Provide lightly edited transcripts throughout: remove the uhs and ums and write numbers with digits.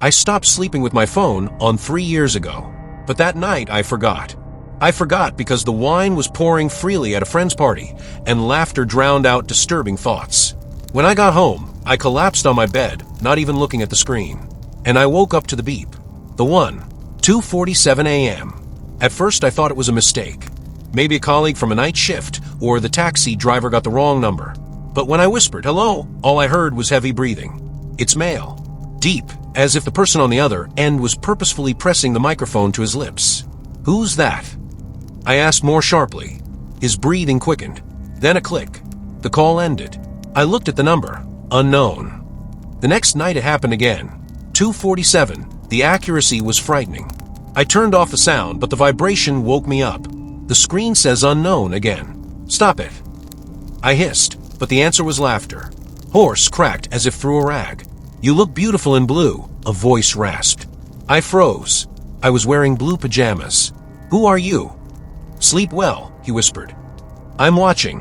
I stopped sleeping with my phone on 3 years ago. But that night I forgot. I forgot because the wine was pouring freely at a friend's party, and laughter drowned out disturbing thoughts. When I got home, I collapsed on my bed, not even looking at the screen. And I woke up to the beep. The one. 2:47 a.m. At first I thought it was a mistake. Maybe a colleague from a night shift, or the taxi driver got the wrong number. But when I whispered, "Hello," all I heard was heavy breathing. It's male. Deep, as if the person on the other end was purposefully pressing the microphone to his lips. "Who's that?" I asked more sharply. His breathing quickened. Then a click. The call ended. I looked at the number. Unknown. The next night it happened again. 2:47. The accuracy was frightening. I turned off the sound, but the vibration woke me up. The screen says unknown again. "Stop it." I hissed, but the answer was laughter. Hoarse, cracked as if through a rag. "You look beautiful in blue," a voice rasped. I froze. I was wearing blue pajamas. "Who are you?" "Sleep well," he whispered. "I'm watching."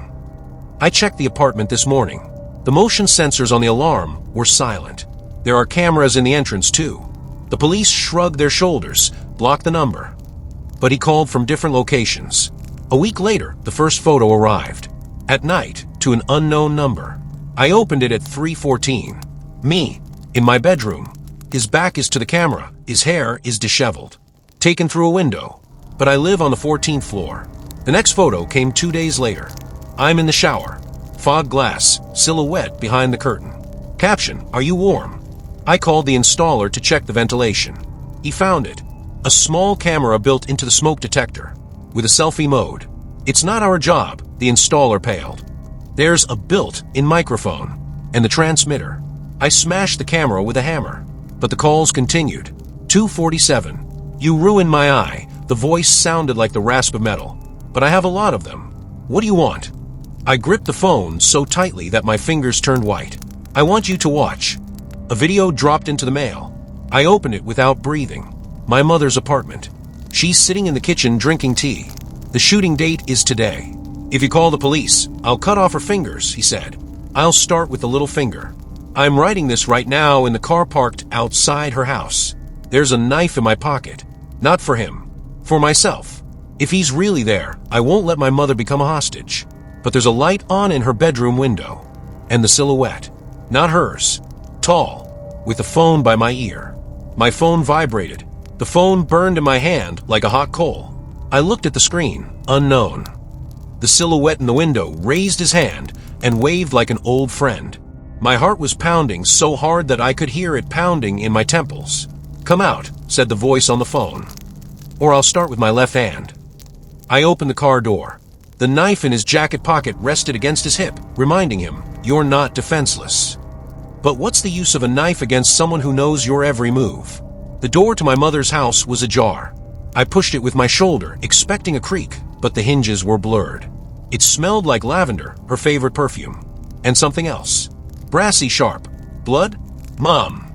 I checked the apartment this morning. The motion sensors on the alarm were silent. There are cameras in the entrance too. The police shrugged their shoulders, blocked the number. But he called from different locations. A week later, the first photo arrived. At night, to an unknown number. I opened it at 3:14. Me, in my bedroom. His back is to the camera. His hair is disheveled. Taken through a window. But I live on the 14th floor. The next photo came 2 days later. I'm in the shower. Fog glass, silhouette behind the curtain. Caption, "Are you warm?" I called the installer to check the ventilation. He found it. A small camera built into the smoke detector, with a selfie mode. "It's not our job," the installer paled. "There's a built-in microphone, and the transmitter." I smashed the camera with a hammer, but the calls continued. 2:47. "You ruined my eye." The voice sounded like the rasp of metal. "But I have a lot of them. What do you want?" I gripped the phone so tightly that my fingers turned white. "I want you to watch." A video dropped into the mail. I opened it without breathing. My mother's apartment. She's sitting in the kitchen drinking tea. "The shooting date is today. If you call the police, I'll cut off her fingers," he said. "I'll start with the little finger." I'm writing this right now in the car parked outside her house. There's a knife in my pocket. Not for him. For myself. If he's really there, I won't let my mother become a hostage. But there's a light on in her bedroom window. And the silhouette. Not hers. Tall. With the phone by my ear. My phone vibrated. The phone burned in my hand like a hot coal. I looked at the screen. Unknown. The silhouette in the window raised his hand and waved like an old friend. My heart was pounding so hard that I could hear it pounding in my temples. "Come out," said the voice on the phone. "Or I'll start with my left hand." I opened the car door. The knife in his jacket pocket rested against his hip, reminding him, "You're not defenseless." But what's the use of a knife against someone who knows your every move? The door to my mother's house was ajar. I pushed it with my shoulder, expecting a creak, but the hinges were blurred. It smelled like lavender, her favorite perfume. And something else. Brassy sharp. Blood? "Mom."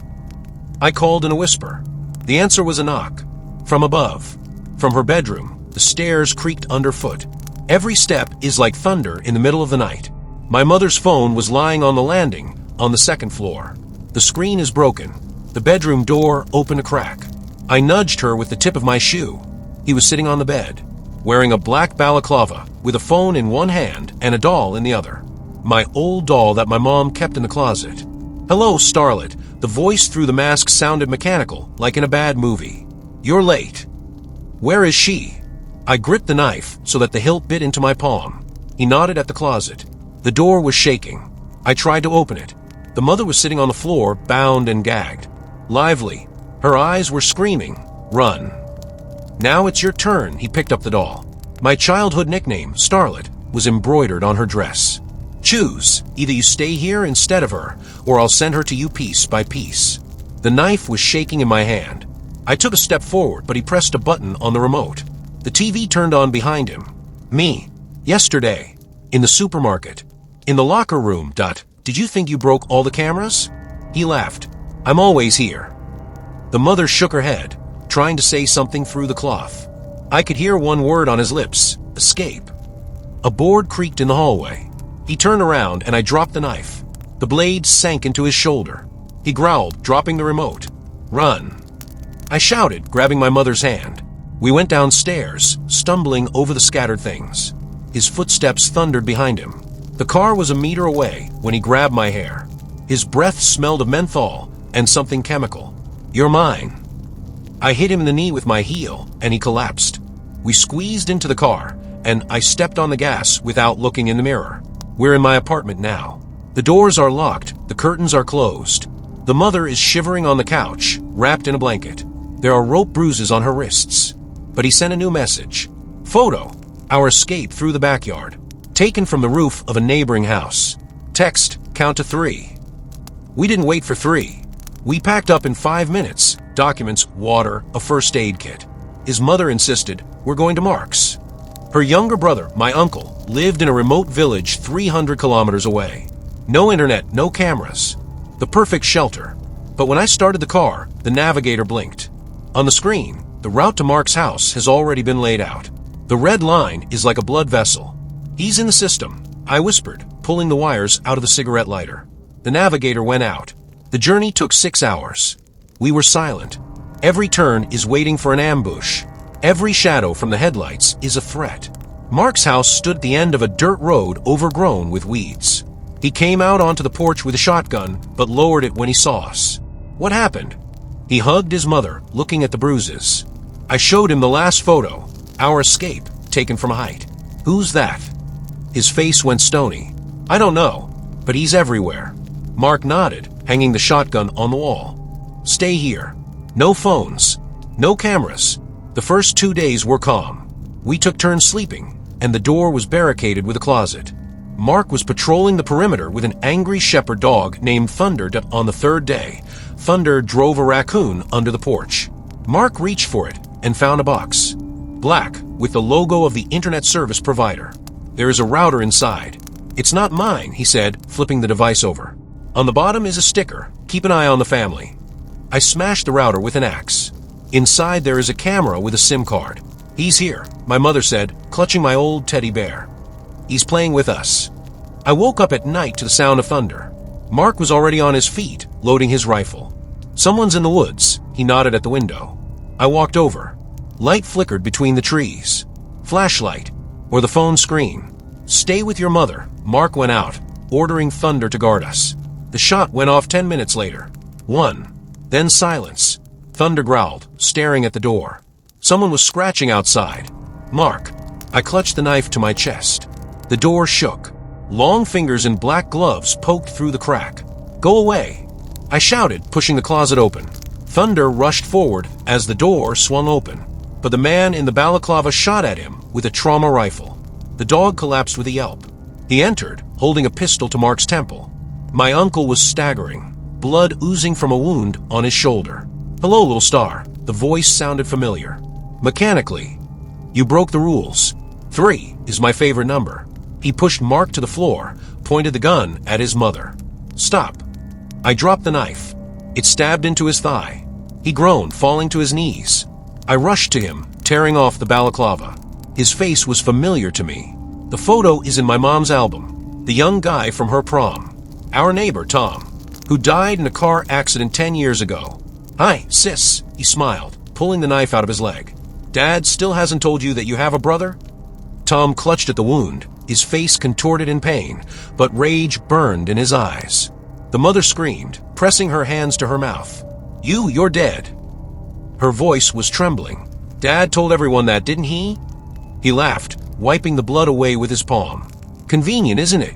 I called in a whisper. The answer was a knock. From above. From her bedroom, the stairs creaked underfoot. Every step is like thunder in the middle of the night. My mother's phone was lying on the landing, on the second floor. The screen is broken. The bedroom door opened a crack. I nudged her with the tip of my shoe. He was sitting on the bed, wearing a black balaclava, with a phone in one hand and a doll in the other. My old doll that my mom kept in the closet. "Hello, starlet." The voice through the mask sounded mechanical, like in a bad movie. "You're late." "Where is she?" I gripped the knife so that the hilt bit into my palm. He nodded at the closet. The door was shaking. I tried to open it. The mother was sitting on the floor, bound and gagged. Lively. Her eyes were screaming, "Run." "Now it's your turn," he picked up the doll. My childhood nickname, Starlet, was embroidered on her dress. "Choose. Either you stay here instead of her, or I'll send her to you piece by piece." The knife was shaking in my hand. I took a step forward, but he pressed a button on the remote. The TV turned on behind him. "Me. Yesterday. In the supermarket. In the locker room. Did you think you broke all the cameras?" He laughed. "I'm always here." The mother shook her head, trying to say something through the cloth. I could hear one word on his lips. Escape. A board creaked in the hallway. He turned around and I dropped the knife. The blade sank into his shoulder. He growled, dropping the remote. Run!" I shouted, grabbing my mother's hand. We went downstairs, stumbling over the scattered things. His footsteps thundered behind him. The car was a meter away when he grabbed my hair. His breath smelled of menthol and something chemical. "You're mine." I hit him in the knee with my heel, and he collapsed. We squeezed into the car, and I stepped on the gas without looking in the mirror. We're in my apartment now. The doors are locked, the curtains are closed. The mother is shivering on the couch, wrapped in a blanket. There are rope bruises on her wrists. But he sent a new message. Photo: our escape through the backyard. Taken from the roof of a neighboring house. Text: count to 3. We didn't wait for 3. We packed up in 5 minutes. Documents, water, a first aid kit. His mother insisted, "We're going to Mark's." Her younger brother, my uncle, lived in a remote village 300 kilometers away. No internet, no cameras. The perfect shelter. But when I started the car, the navigator blinked. On the screen, the route to Mark's house has already been laid out. The red line is like a blood vessel. "He's in the system," I whispered, pulling the wires out of the cigarette lighter. The navigator went out. The journey took 6 hours. We were silent. Every turn is waiting for an ambush. Every shadow from the headlights is a threat. Mark's house stood at the end of a dirt road overgrown with weeds. He came out onto the porch with a shotgun, but lowered it when he saw us. "What happened?" He hugged his mother, looking at the bruises. I showed him the last photo, our escape, taken from height. "Who's that?" His face went stony. "I don't know, but he's everywhere." Mark nodded, hanging the shotgun on the wall. "Stay here. No phones. No cameras." The first 2 days were calm. We took turns sleeping, and the door was barricaded with a closet. Mark was patrolling the perimeter with an angry shepherd dog named Thunder. On the 3rd day, Thunder drove a raccoon under the porch. Mark reached for it and found a box. Black, with the logo of the internet service provider. "There is a router inside." "It's not mine," he said, flipping the device over. "On the bottom is a sticker. Keep an eye on the family." I smashed the router with an axe. Inside there is a camera with a SIM card. "He's here," my mother said, clutching my old teddy bear. "He's playing with us." I woke up at night to the sound of thunder. Mark was already on his feet, loading his rifle. "Someone's in the woods," he nodded at the window. I walked over. Light flickered between the trees. Flashlight, or the phone screen. "Stay with your mother," Mark went out, ordering Thunder to guard us. The shot went off 10 minutes later. 1. Then silence. Thunder growled, staring at the door. Someone was scratching outside. "Mark." I clutched the knife to my chest. The door shook. Long fingers in black gloves poked through the crack. "Go away," I shouted, pushing the closet open. Thunder rushed forward as the door swung open, but the man in the balaclava shot at him with a trauma rifle. The dog collapsed with a yelp. He entered, holding a pistol to Mark's temple. My uncle was staggering, blood oozing from a wound on his shoulder. "Hello, little star." The voice sounded familiar. Mechanically, "You broke the rules. 3 is my favorite number." He pushed Mark to the floor, pointed the gun at his mother. "Stop." I dropped the knife. It stabbed into his thigh. He groaned, falling to his knees. I rushed to him, tearing off the balaclava. His face was familiar to me. The photo is in my mom's album. The young guy from her prom. Our neighbor, Tom, who died in a car accident 10 years ago. "Hi, sis," he smiled, pulling the knife out of his leg. "Dad still hasn't told you that you have a brother?" Tom clutched at the wound, his face contorted in pain, but rage burned in his eyes. The mother screamed, pressing her hands to her mouth. You're dead." Her voice was trembling. "Dad told everyone that, didn't he?" He laughed, wiping the blood away with his palm. "Convenient, isn't it?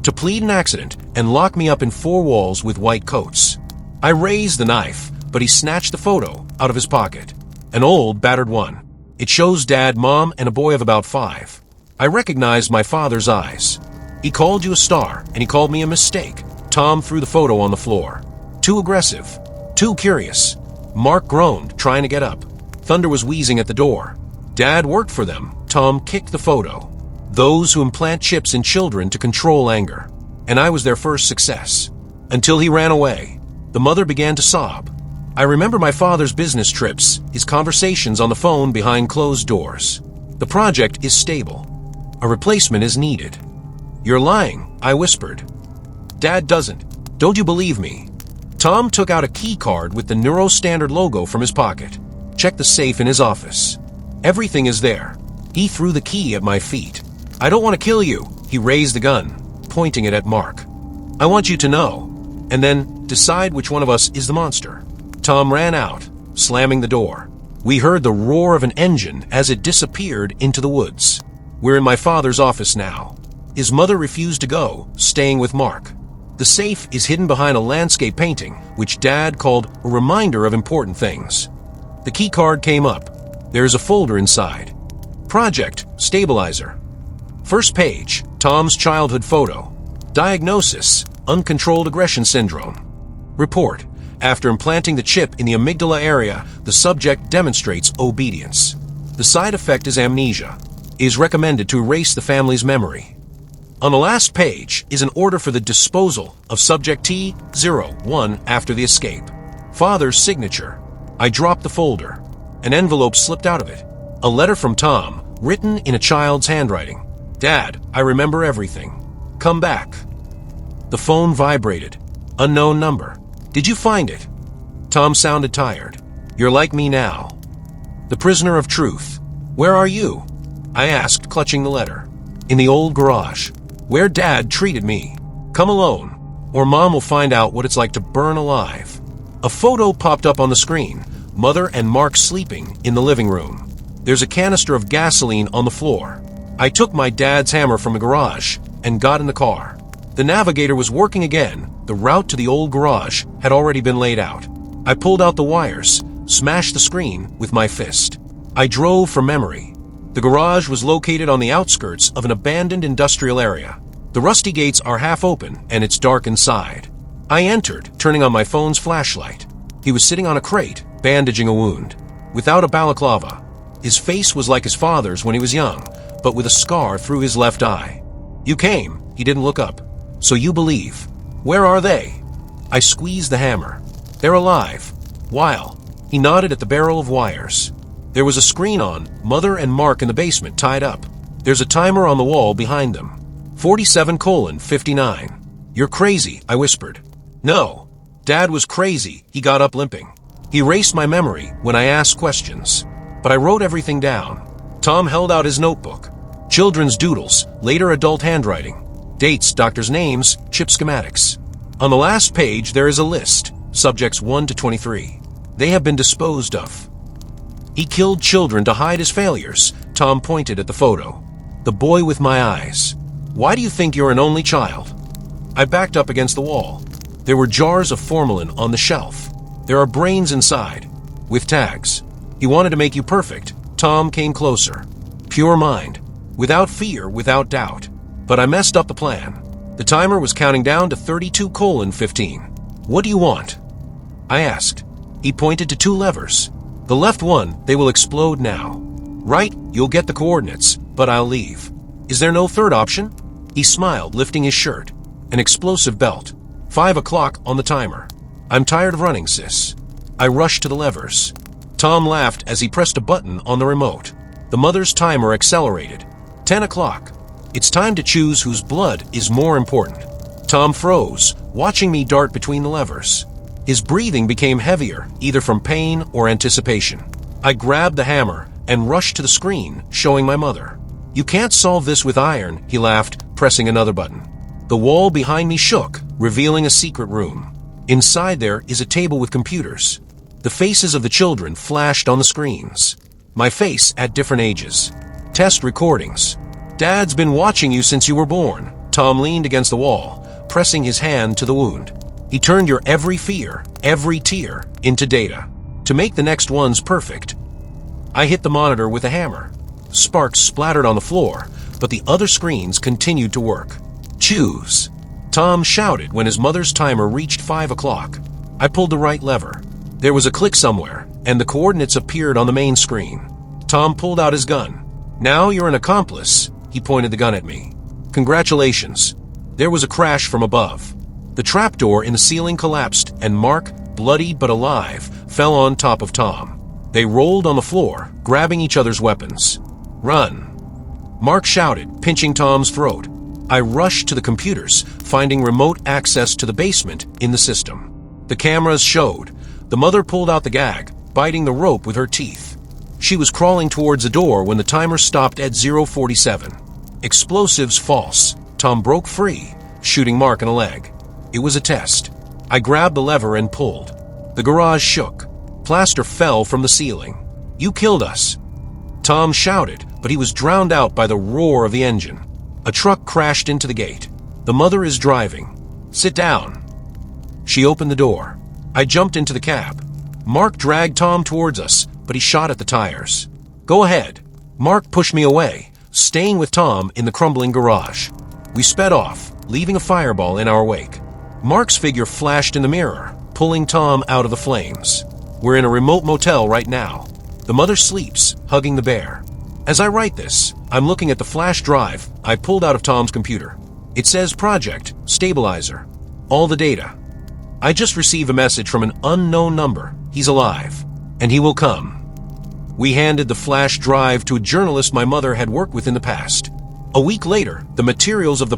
To plead an accident and lock me up in 4 walls with white coats." I raised the knife, but he snatched the photo out of his pocket. An old, battered one. It shows Dad, Mom, and a boy of about 5. I recognized my father's eyes. "He called you a star, and he called me a mistake." Tom threw the photo on the floor. "Too aggressive. Too curious." Mark groaned, trying to get up. Thunder was wheezing at the door. "Dad worked for them." Tom kicked the photo. "Those who implant chips in children to control anger." And I was their first success. Until he ran away. The mother began to sob. I remember my father's business trips, his conversations on the phone behind closed doors. "The project is stable. A replacement is needed." "You're lying," I whispered. "Dad doesn't. Don't you believe me?" Tom took out a key card with the Neurostandard logo from his pocket. Checked the safe in his office. Everything is there. He threw the key at my feet. I don't want to kill you. He raised the gun, pointing it at Mark. I want you to know, and then decide which one of us is the monster. Tom ran out, slamming the door. We heard the roar of an engine as it disappeared into the woods. We're in my father's office now. His mother refused to go, staying with Mark. The safe is hidden behind a landscape painting, which Dad called a reminder of important things. The key card came up. There is a folder inside. Project Stabilizer. First page, Tom's childhood photo. Diagnosis, uncontrolled aggression syndrome. Report. After implanting the chip in the amygdala area, the subject demonstrates obedience. The side effect is amnesia. It is recommended to erase the family's memory. On the last page is an order for the disposal of subject T01 after the escape. Father's signature. I dropped the folder. An envelope slipped out of it. A letter from Tom, written in a child's handwriting. Dad, I remember everything. Come back. The phone vibrated. Unknown number. Did you find it? Tom sounded tired. You're like me now. The prisoner of truth. Where are you? I asked, clutching the letter. In the old garage, where Dad treated me. Come alone, or Mom will find out what it's like to burn alive. A photo popped up on the screen. Mother and Mark sleeping in the living room. There's a canister of gasoline on the floor. I took my dad's hammer from the garage and got in the car. The navigator was working again. The route to the old garage had already been laid out. I pulled out the wires, smashed the screen with my fist. I drove from memory. The garage was located on the outskirts of an abandoned industrial area. The rusty gates are half open and it's dark inside. I entered, turning on my phone's flashlight. He was sitting on a crate, bandaging a wound. Without a balaclava. His face was like his father's when he was young, but with a scar through his left eye. You came. He didn't look up. So you believe. Where are they? I squeezed the hammer. They're alive. While he nodded at the barrel of wires. There was a screen on, Mother and Mark in the basement tied up. There's a timer on the wall behind them. 47:59. You're crazy, I whispered. No. Dad was crazy. He got up limping. He erased my memory when I asked questions. But I wrote everything down. Tom held out his notebook. Children's doodles, later adult handwriting. Dates, doctors' names, chip schematics. On the last page there is a list, subjects 1 to 23. They have been disposed of. He killed children to hide his failures. Tom pointed at the photo. The boy with my eyes. Why do you think you're an only child? I backed up against the wall. There were jars of formalin on the shelf. There are brains inside, with tags. He wanted to make you perfect. Tom came closer. Pure mind. Without fear, without doubt. But I messed up the plan. The timer was counting down to 32:15. What do you want? I asked. He pointed to 2 levers. The left one, they will explode now. Right, you'll get the coordinates, but I'll leave. Is there no third option? He smiled, lifting his shirt. An explosive belt. 5 o'clock on the timer. I'm tired of running, sis. I rushed to the levers. Tom laughed as he pressed a button on the remote. The mother's timer accelerated. 10 o'clock. It's time to choose whose blood is more important. Tom froze, watching me dart between the levers. His breathing became heavier, either from pain or anticipation. I grabbed the hammer and rushed to the screen, showing my mother. You can't solve this with iron, he laughed, pressing another button. The wall behind me shook, revealing a secret room. Inside there is a table with computers. The faces of the children flashed on the screens. My face at different ages. Test recordings. Dad's been watching you since you were born. Tom leaned against the wall, pressing his hand to the wound. He turned your every fear, every tear, into data, to make the next ones perfect. I hit the monitor with a hammer. Sparks splattered on the floor, but the other screens continued to work. Choose. Tom shouted when his mother's timer reached 5 o'clock. I pulled the right lever. There was a click somewhere, and the coordinates appeared on the main screen. Tom pulled out his gun. Now you're an accomplice. He pointed the gun at me. Congratulations. There was a crash from above. The trapdoor in the ceiling collapsed, and Mark, bloodied but alive, fell on top of Tom. They rolled on the floor, grabbing each other's weapons. Run. Mark shouted, pinching Tom's throat. I rushed to the computers, finding remote access to the basement in the system. The cameras showed. The mother pulled out the gag, biting the rope with her teeth. She was crawling towards the door when the timer stopped at 0:47. Explosives false. Tom broke free, shooting Mark in the leg. It was a test. I grabbed the lever and pulled. The garage shook. Plaster fell from the ceiling. "You killed us!" Tom shouted, but he was drowned out by the roar of the engine. A truck crashed into the gate. "The mother is driving. Sit down." She opened the door. I jumped into the cab. Mark dragged Tom towards us, but he shot at the tires. "Go ahead." Mark pushed me away, staying with Tom in the crumbling garage. We sped off, leaving a fireball in our wake. Mark's figure flashed in the mirror, pulling Tom out of the flames. We're in a remote motel right now. The mother sleeps, hugging the bear. As I write this, I'm looking at the flash drive I pulled out of Tom's computer. It says Project Stabilizer. All the data. I just received a message from an unknown number. He's alive, and he will come. We handed the flash drive to a journalist my mother had worked with in the past. A week later, the materials of the